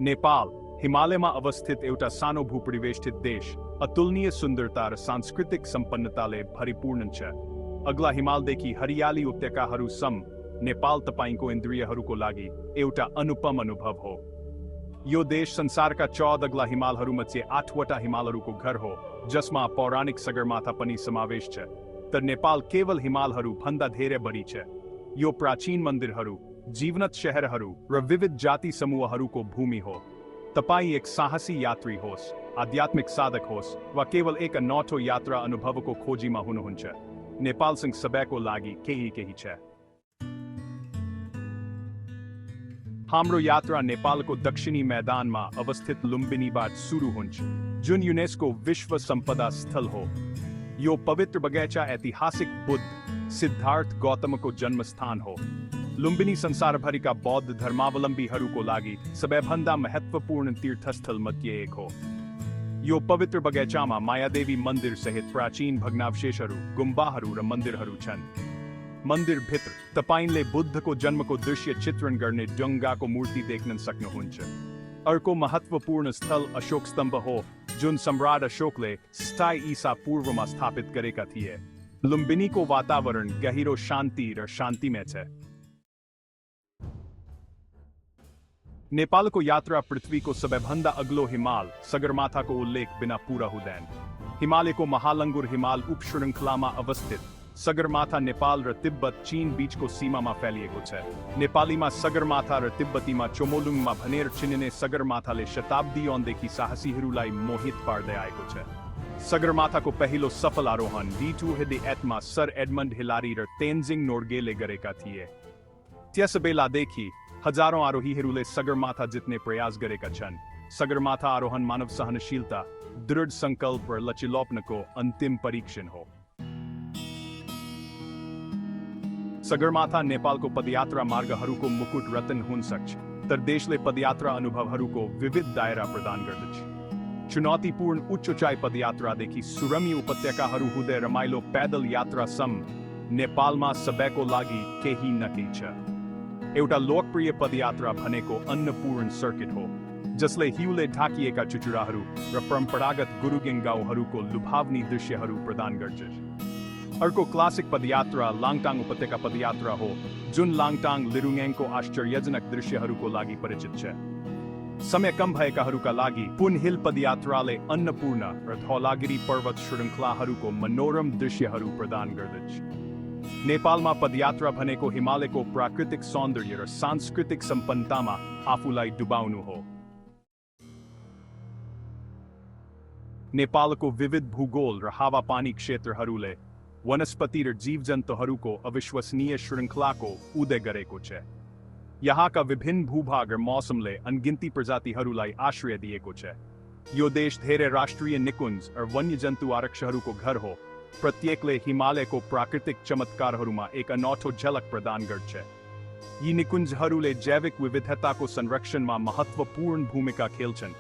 नेपाल हिमालयમાં અવસ્થિત एउटा સાનો ભૂપરિવેષ્ટિત દેશ અતુલનીય સુંદરતા र सांस्कृतिक સંપન્નતાले ભરિपूर्ण छ। अग्ला हिमालदेखि हरियाली उपत्यकाहरू सम नेपाल तपाईको इन्द्रियहरूको लागि एउटा अनुपम अनुभव हो। यो देश संसारका 14 अग्ला हिमालहरूमध्ये 8वटा हिमालहरूको घर हो, जसमा पौराणिक सगरमाथा पनि समावेश छ। तर नेपाल केवल हिमालहरू भन्दा धेरै बढी छ। यो प्राचीन मन्दिरहरू, जीवनत शहरहरू र विविध जाति समूहहरूको भूमि हो। तपाई एक साहसी यात्री होस्, आध्यात्मिक साधक होस् वा केवल एक अनौठो यात्रा अनुभवको खोजीमा हुनुहुन्छ, नेपालसँग सबैको लागि केही छ। हाम्रो यात्रा नेपालको दक्षिणी मैदानमा अवस्थित लुम्बिनीबाट सुरु हुन्छ, जुन युनेस्को विश्व सम्पदा स्थल हो। यो पवित्र बगैंचा ऐतिहासिक बुद्ध सिद्धार्थ गौतमको जन्मस्थान हो। लुम्बिनी संसारभरिका बौद्ध धर्मावलम्बीहरूको लागि सबैभन्दा महत्त्वपूर्ण तीर्थस्थल मध्ये एक हो। यो पवित्र बगैंचामा मायादेवी मन्दिर सहित प्राचीन भग्नावशेषहरू, गुम्बाहरू र मन्दिरहरू छन्। मन्दिर भित्र तपाईले बुद्धको जन्मको दृश्य चित्रण गर्ने ढुङ्गाको मूर्ति देख्न सक्नुहुन्छ। अर्को महत्त्वपूर्ण स्थल अशोक स्तम्भ हो, जुन सम्राट अशोकले स्थायी ईसा पूर्वमा स्थापित गरेका थिए। लुम्बिनीको वातावरण गहिरो शान्ति र शान्तिमय छ। नेपालको यात्रा पृथ्वीको सबैभन्दा अग्लो हिमाल सगरमाथाको उल्लेख बिना पूरा हुँदैन। हिमालयको महालङ्गुर हिमाल उपश्रृङ्खलामा अवस्थित सगरमाथा नेपाल र तिब्बत चीन बीचको सीमामा फैलिएको छ। नेपालीमा सगरमाथा र तिब्बतीमा चोमोलुङमा भनेर चिनिने सगरमाथाले शताब्दीऔँदेखि साहसीहरूलाई मोहित पार्दै आएको छ। सगरमाथाको पहिलो सफल आरोहण D2 सर एडमन्ड हिलारी र तेन्जिङ नोर्गेले गरेका थिए। त्यसबेलादेखि हजारौं आरोहीहरूले सगरमाथा जित्ने प्रयास गरेका छन्। सगरमाथा आरोहण मानव सहनशीलता, दृढ संकल्प र लचिलोपनको अन्तिम परीक्षण हो। सगरमाथा नेपालको पदयात्रा मार्गहरूको मुकुट रत्न हुन सक्छ, तर देशले पदयात्रा अनुभवहरूको विविध दायरा प्रदान गर्दछ। चुनौतीपूर्ण उच्च उचाइ पदयात्रादेखि सुरम्य उपत्यकाहरू हुँदै रमाइलो पैदल यात्रासम्म नेपालमा सबैको लागि केही न केही छ। एउटा लोकप्रिय पदयात्रा भनेको अन्नपूर्ण सर्किट हो, जसले हिउँले ढाकिएका चुचुराहरू र परम्परागत गुरुगेङ गाउँहरूको लुभावनी दृश्यहरू प्रदान गर्छ। अर्को क्लासिक पदयात्रा लाङटाङ उपत्यका पदयात्रा हो, जुन लाङटाङ लिरुङेङको आश्चर्यजनक दृश्यहरूको लागि परिचित छ। समय कम भएकाहरूका लागि पुन हिल पदयात्राले अन्नपूर्ण र धौलागिरी पर्वत श्रृङ्खलाहरूको मनोरम दृश्यहरू प्रदान गर्दछ। नेपालमा पदयात्रा भनेको हिमालयको प्राकृतिक सौन्दर्य र सांस्कृतिक सम्पन्नतामा आफूलाई डुबाउनु हो। नेपालको विविध भूगोल र हावापानी क्षेत्रहरूले वनस्पति र जीवजन्तुहरूको अविश्वसनीय श्रृङ्खलाको उदय गरेको छ। यहाँका विभिन्न भूभाग र मौसमले अनगिन्ती प्रजातिहरूलाई आश्रय दिएको छ। यो देश धेरै राष्ट्रिय निकुञ्ज र वन्यजन्तु आरक्षहरूको घर हो। प्रत्येकले हिमालयको प्राकृतिक चमत्कारहरूमा एक अनौठो झलक प्रदान गर्छ। यी निकुञ्जहरूले जैविक विविधताको संरक्षणमा महत्त्वपूर्ण भूमिका खेल्छन्।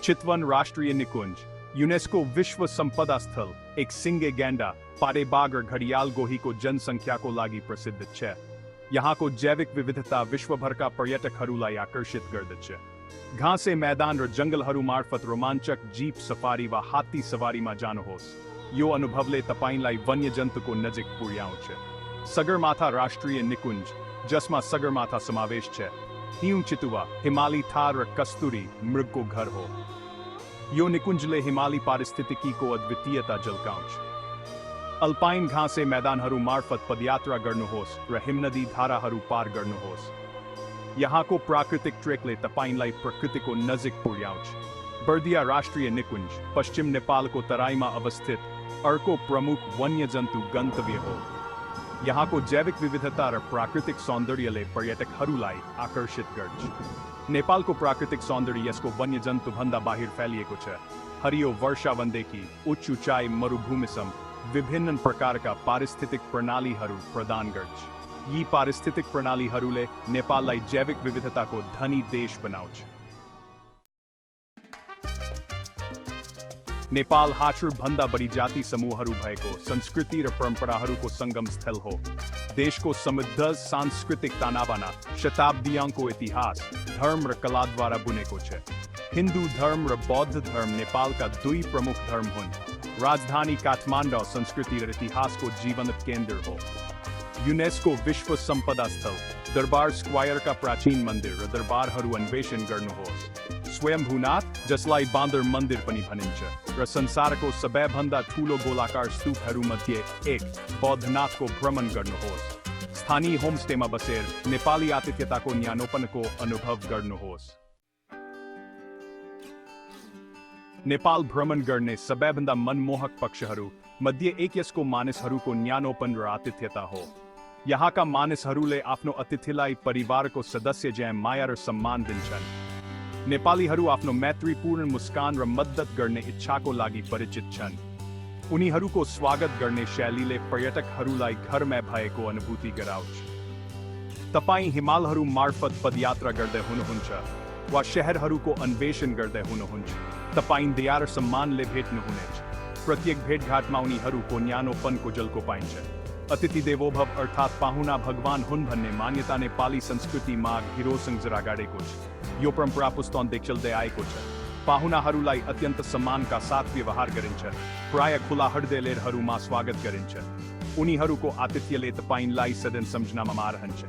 चितवन राष्ट्रिय निकुञ्ज युनेस्को विश्व सम्पदा स्थल एक सिङ्गे गेन्डा, पारेबाघ र घडियाल गोहीको जनसङ्ख्याको लागि प्रसिद्ध छ। यहाँको जैविक विविधता विश्वभरका पर्यटकहरूलाई आकर्षित गर्दछ। घाँसे मैदान र जङ्गलहरू मार्फत रोमाञ्चक जीप सफारी वा हात्ती सवारीमा जानुहोस्। यो अनुभवले तपाईलाई वन्यजन्तुको नजिक पुर्याउँछ। सगरमाथा राष्ट्रिय निकुञ्ज, जसमा सगरमाथा समावेश छ, हिउँ चितुवा, हिमाली थार र कस्तुरी मृगको घर हो। यो निकुञ्जले हिमाली पारिस्थितिकीको अद्वितीयता झल्काउँछ। अल्पाइन घाँसे मैदानहरू मार्फत पदयात्रा गर्नुहोस् र हिमनदी धाराहरू पार गर्नुहोस्। यहाँको प्राकृतिक ट्रेकले तपाईलाई प्रकृतिको नजिक पुर्याउँछ। बर्दिया राष्ट्रिय निकुञ्ज पश्चिम नेपालको तराईमा अवस्थित अर्को प्रमुख वन्यजन्तु गन्तव्य हो। यहाँको जैविक विविधता र प्राकृतिक सौन्दर्यले पर्यटकहरूलाई आकर्षित गर्छ। नेपालको प्राकृतिक सौन्दर्य यसको वन्यजन्तु भन्दा बाहिर फैलिएको छ। हरियो वर्षावनदेखि उच्च उचाइ मरुभूमिसम्म विभिन्न प्रकारका पारिस्थितिक प्रणालीहरू प्रदान गर्छ। यी पारिस्थितिक प्रणालीहरूले नेपाललाई जैविक विविधताको धनी देश बनाउँछ। नेपाल हाचुर भन्दा बढी जाति समूहहरू भएको संस्कृति र परम्पराहरूको संगम स्थल हो। देशको समृद्ध सांस्कृतिक तानाबाना, शताब्दीयांको इतिहास, धर्म र कला द्वारा बुनेको छ। हिंदू धर्म र बौद्ध धर्म नेपालका दुई प्रमुख धर्म हुन्। राजधानी काठमाडौँ संस्कृति र इतिहासको जीवंत केन्द्र हो। यूनेस्को विश्व सम्पदा स्थल दरबार स्क्वायरका प्राचीन मन्दिर र दरबारहरू अन्वेषण गर्नुहोस्। स्वयम्भूनाथ, जसलाई बाँदर मन्दिर पनि भनिन्छ, र संसारको सबैभन्दा ठूलो गोलाकार स्तूपहरूमध्ये एक बौद्धनाथको भ्रमण गर्नुहोस्। स्थानीय होमस्टेमा बसेर नेपाली आतिथ्यताको न्यानोपनको अनुभव गर्नुहोस्। नेपाल भ्रमण गर्ने सबैभन्दा मनमोहक पक्षहरू मध्ये एक यसको मानिसहरूको न्यानोपन र आतिथ्यता हो। यहाँका मानिसहरूले आफ्नो अतिथिलाई परिवारको सदस्य झैं माया र सम्मान दिन्छन्। नेपालीहरू आफ्नो मैत्रीपूर्ण मुस्कान र मद्दत गर्ने इच्छाको लागि परिचित छन्। उनीहरूको स्वागत गर्ने शैलीले पर्यटकहरूलाई घरमा भएको अनुभूति गराउँछ। तपाईं हिमालहरू मार्फत पदयात्रा गर्दै हुनुहुन्छ वा शहरहरूको अन्वेषण गर्दै हुनुहुन्छ, तपाईं दया र सम्मानले भेट्नुहुनेछ। प्रत्येक भेटघाटमा उनीहरूको न्यानोपनको झल्को पाइन्छ। अतिथि देवो भव अर्थात् पाहुना भगवान हुन् भन्ने मान्यता नेपाली संस्कृतिमा हिरोसँग जरा गाडेको छ। यो परम्परा पुस्तौंदेखि चल्दै आएको छ। पाहुनाहरूलाई अत्यन्त सम्मानका साथ व्यवहार गरिन्छ। प्राय खुला हृदयलेहरूमा स्वागत गरिन्छ। उनीहरूको आतिथ्यले तपाईंलाई सधैँ सम्झनामा रहन्छ।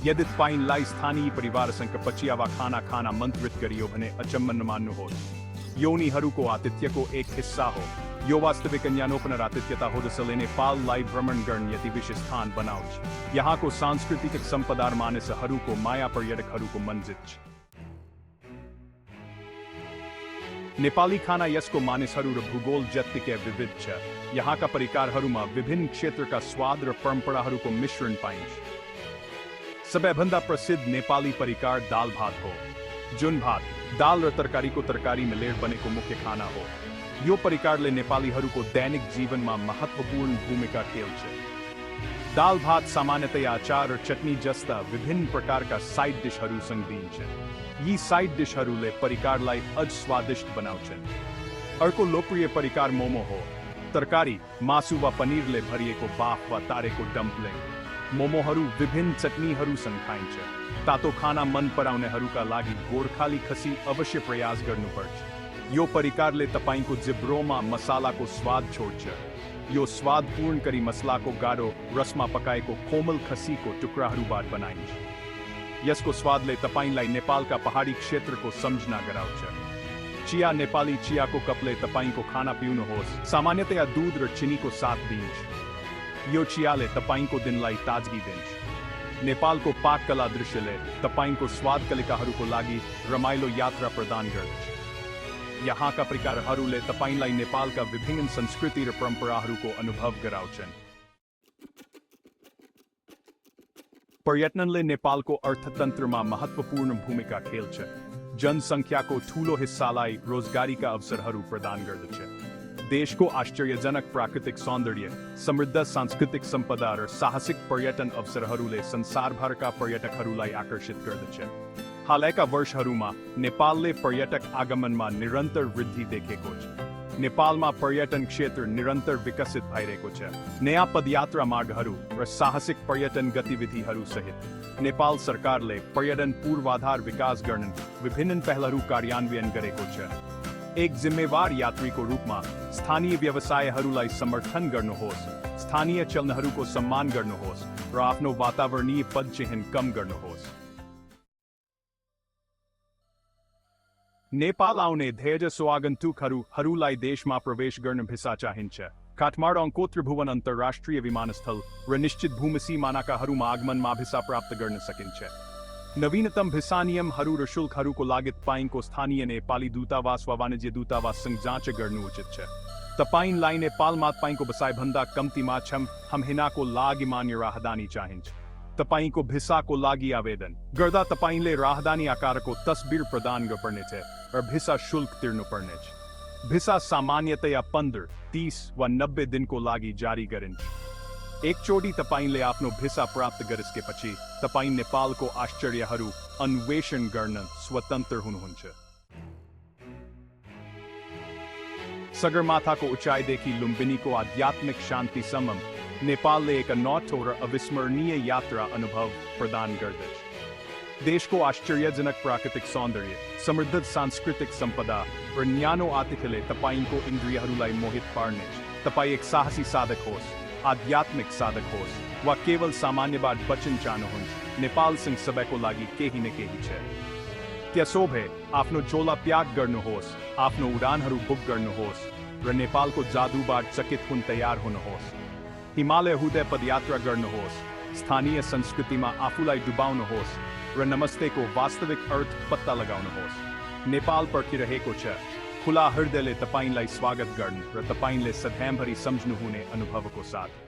यदि तपाईंलाई स्थानीय परिवारसँग पचिया वा खाना खान आमन्त्रित गरियो भने अचम्म नमान्नुहोस्। यो उनीहरूको आतिथ्यको एक हिस्सा हो। यो वास्तविक न्यानोपन र आतिथ्यता हो जसले नेपाललाई भ्रमण गर्ने यति विशेष स्थान बनाउँछ। यहाँको सांस्कृतिक सम्पदा र मानिसहरूको माया पर्यटकहरूको मन जित्छ। नेपाली खाना यसको मानिसहरू र भूगोल जत्तिकै विविध छ। यहाँका परिकारहरूमा विभिन्न क्षेत्रका स्वाद र परम्पराहरूको मिश्रण पाइन्छ। सबैभन्दा प्रसिद्ध नेपाली परिकार दाल भात हो, जुन भात, दाल र तरकारीको तरकारी मिलेर बनेको मुख्य खाना हो। यो परिकारले नेपालीहरूको दैनिक जीवनमा महत्त्वपूर्ण भूमिका खेल्छ। दाल भात सामान्यतया अचार र चटनी जस्ता विभिन्न प्रकारका साइड डिशहरूसँग दिइन्छ। यी साइड डिशहरूले परिकारलाई अझ स्वादिष्ट बनाउँछन्। अर्को लोकप्रिय परिकार मोमो हो। तरकारी, मासु वा पनिरले भरिएको बाफ वा तारेको डम्पलिङ। मोमोहरू विभिन्न चटनीहरूसँग खाइन्छ। तातो खाना मन पराउनेहरूका लागि गोर्खाली खसी अवश्य प्रयास गर्नुपर्छ। यो परिकारले तपाईंको जिब्रोमा मसालाको स्वाद छोड्छ। यो स्वाद पूर्ण करी मसलाको गाढो रसमा पकाएको कोमल खसीको टुक्राहरूबाट बनाइन्छ। यसको स्वादले तपाईंलाई नेपालका पहाडी क्षेत्रको सम्झना गराउँछ। चिया, नेपाली चियाको कपले तपाईंको खाना पिउनुहोस्। सामान्यतया दूध र चिनीको साथ दिइन्छ। यो चियाले तपाईंको दिनलाई ताजगी दिन्छ। नेपालको पाककला दृश्यले तपाईंको स्वाद कलिकाहरूको लागि रमाइलो यात्रा प्रदान गर्दछ। यहाँका परिकारहरूले तपाईंलाई नेपालका विभिन्न संस्कृति र परम्पराहरूको अनुभव गराउँछन्। पर्यटनले नेपालको अर्थतन्त्रमा महत्त्वपूर्ण भूमिका खेल्छ। जनसङ्ख्याको ठूलो हिस्सालाई रोजगारीका अवसरहरू प्रदान गर्दछ। देशको आश्चर्यजनक प्राकृतिक सौन्दर्य, समृद्ध सांस्कृतिक सम्पदा र साहसिक पर्यटन अवसरहरूले संसारभरका पर्यटकहरूलाई आकर्षित गर्दछ। हालैका वर्षहरूमा नेपालले पर्यटक आगमनमा निरन्तर वृद्धि देखेको छ। नेपालमा पर्यटन क्षेत्र निरन्तर विकसित भइरहेको छ। नयाँ पदयात्रा मार्गहरू र साहसिक पर्यटन गतिविधिहरू सहित नेपाल सरकारले पर्यटन पूर्वाधार विकास गर्न विभिन्न पहलहरू कार्यान्वयन गरेको छ। एक जिम्मेवार यात्रीको रूपमा स्थानीय व्यवसायहरूलाई समर्थन गर्नुहोस्, स्थानीय चलनहरूको सम्मान गर्नुहोस् र आफ्नो वातावरणीय पदचिह्न कम गर्नुहोस्। नेपाल आउने धेरैजसो आगन्तुकहरूलाई देशमा प्रवेश गर्न भिसा चाहिन्छ। काठमाडौँको त्रिभुवन अन्तर्राष्ट्रिय विमानस्थल र निश्चित भूमि सीमानाकाहरूमा आगमनमा भिसा प्राप्त गर्न सकिन्छ। नवीनतम भिसा नियमहरू र शुल्कहरूको लागि तपाईंको स्थानीय नेपाली दूतावास वा वाणिज्य दूतावाससँग जाँच गर्नु उचित छ। तपाईंलाई नेपालमा तपाईंको बसाइभन्दा कम्तीमा 6 महिनाको लागि मान्य राहदानी चाहिन्छ। तपाईंको भिसाको लागि आवेदन गर्दा तपाईंले राहदानी आकारको तस्बिर प्रदान गर्नुपर्नेछ र भिसा शुल्क तिर्नुपर्नेछ। भिसा सामान्यतया 15, 30 वा 90 दिनको लागि जारी गरिन्छ। एकचोटि तपाईंले आफ्नो भिसा प्राप्त गरिसकेपछि तपाईं नेपालको आश्चर्यहरू अन्वेषण गर्न स्वतन्त्र हुनुहुन्छ। सगरमाथाको उचाइदेखि लुम्बिनीको आध्यात्मिक शान्तिसम्म नेपालले एक अनौठो र अविस्मरणीय यात्रा अनुभव प्रदान गर्दछ। देश को आश्चर्यजनक प्राकृतिक सौंदर्य, समृद्ध सांस्कृतिक संपदा र न्यानो आतिथ्यले तपाईंको इन्द्रियहरूलाई मोहित पार्नेछ। तपाईं एक साहसी साधक होस्, आध्यात्मिक साधक होस्, वा केवल सामान्यबाट बच्न चाहनुहुन्छ, नेपालसँग सबैको लागि केही न केही छ। त्यसोभए आफ्नो झोला प्याक गर्नुहोस्, आफ्नो उडानहरू बुक गर्नुहोस् र नेपालको जादुबाट चकित हुन तयार हुनुहोस्। हिमालय हुँदै पदयात्रा गर्नुहोस्, स्थानीय संस्कृतिमा आफूलाई डुबाउनुहोस् र नमस्तेको वास्तविक अर्थ पत्ता लगाउनुहोस्। नेपाल पर्खिरहेको छ, खुला हृदयले तपाईंलाई स्वागत गर्न र तपाईंले सधैँभरि सम्झनुहुने अनुभवको साथ।